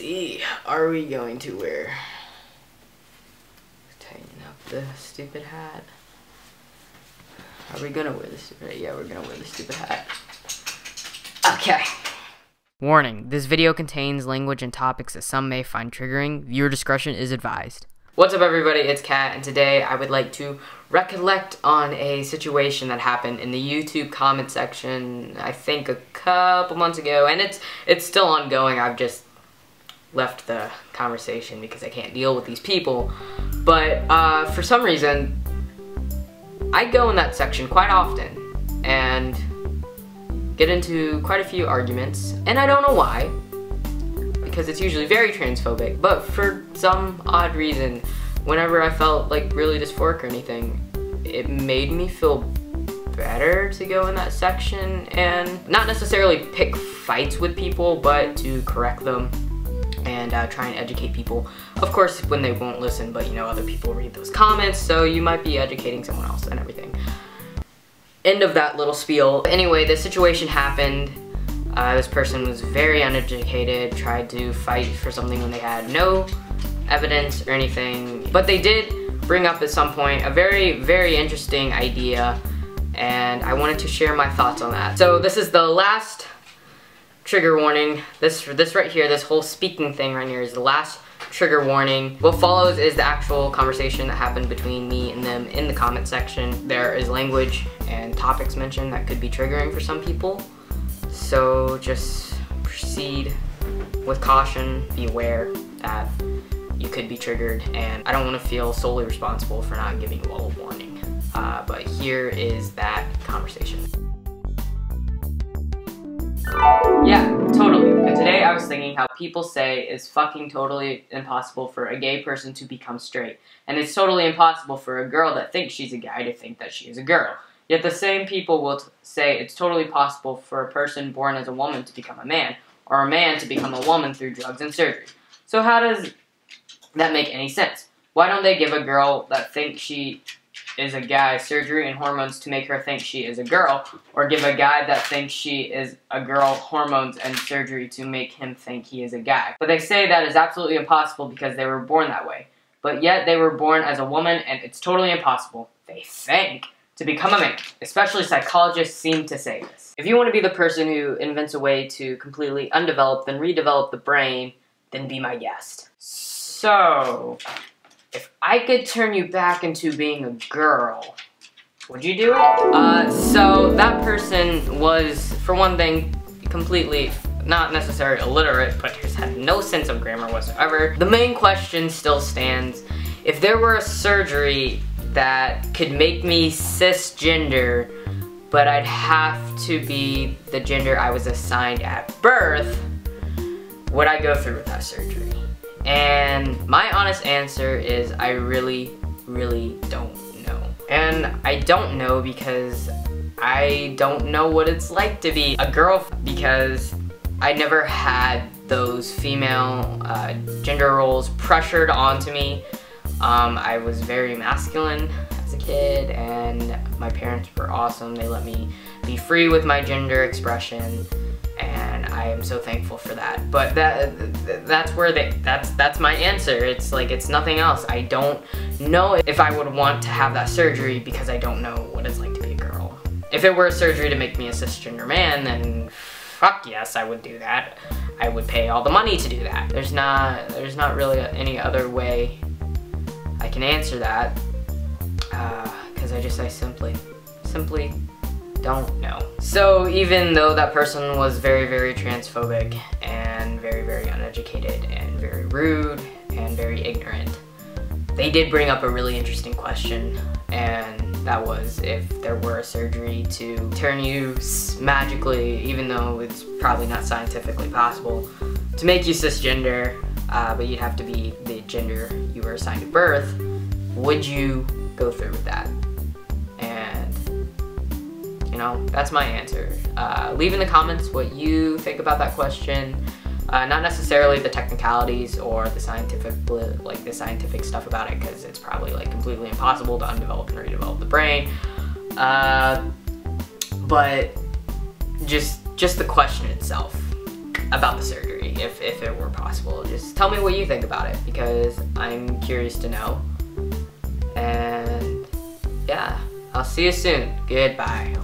see. Are we going to wear? Tighten up the stupid hat. Are we gonna wear the stupid hat? Yeah, we're gonna wear the stupid hat. Okay. Warning, this video contains language and topics that some may find triggering. Viewer discretion is advised. What's up everybody, it's Kat, and today I would like to recollect on a situation that happened in the YouTube comment section, I think a couple months ago, and it's still ongoing. I've just left the conversation because I can't deal with these people. But for some reason, I go in that section quite often and get into quite a few arguments, and I don't know why, because it's usually very transphobic, but for some odd reason, whenever I felt like really dysphoric or anything, it made me feel better to go in that section and not necessarily pick fights with people, but to correct them and try and educate people. Of course, when they won't listen, but you know, other people read those comments, so you might be educating someone else and everything. End of that little spiel. Anyway, the situation happened. This person was very uneducated, tried to fight for something when they had no evidence or anything. But they did bring up at some point a very, very interesting idea, and I wanted to share my thoughts on that. So this is the last trigger warning. This right here, this whole speaking thing right here is the last trigger warning. What follows is the actual conversation that happened between me and them in the comment section. There is language and topics mentioned that could be triggering for some people. So just proceed with caution, be aware that you could be triggered, and I don't want to feel solely responsible for not giving you all a warning. But here is that conversation. Yeah, totally. And today I was thinking how people say it's fucking totally impossible for a gay person to become straight. And it's totally impossible for a girl that thinks she's a guy to think that she is a girl. Yet the same people will say it's totally possible for a person born as a woman to become a man, or a man to become a woman through drugs and surgery. So how does that make any sense? Why don't they give a girl that thinks she is a guy surgery and hormones to make her think she is a girl, or give a guy that thinks she is a girl hormones and surgery to make him think he is a guy? But they say that is absolutely impossible because they were born that way. But yet they were born as a woman, and it's totally impossible, they think, to become a man. Especially psychologists seem to say this. If you want to be the person who invents a way to completely undevelop and redevelop the brain, then be my guest. So, if I could turn you back into being a girl, would you do it? So that person was, for one thing, completely not necessarily illiterate, but just had no sense of grammar whatsoever. The main question still stands. If there were a surgery that could make me cisgender, but I'd have to be the gender I was assigned at birth, would I go through with that surgery? And my honest answer is I really, really don't know. And I don't know because I don't know what it's like to be a girl, because I never had those female gender roles pressured onto me. I was very masculine as a kid, and my parents were awesome. They let me be free with my gender expression, and I am so thankful for that. But that's my answer. It's like, it's nothing else. I don't know if I would want to have that surgery because I don't know what it's like to be a girl. If it were a surgery to make me a cisgender man, then fuck yes, I would do that. I would pay all the money to do that. There's not really any other way I can answer that, because I simply don't know. So even though that person was very, very transphobic and very, very uneducated and very rude and very ignorant, they did bring up a really interesting question, and that was if there were a surgery to turn you magically, even though it's probably not scientifically possible, to make you cisgender, but you'd have to be the gender you were assigned at birth, would you go through with that? And, you know, that's my answer. Leave in the comments what you think about that question. Not necessarily the technicalities or the scientific stuff about it, because it's probably like completely impossible to undevelop and redevelop the brain. But just the question itself. about the surgery, if it were possible. Just tell me what you think about it, because I'm curious to know. And yeah, I'll see you soon. Goodbye.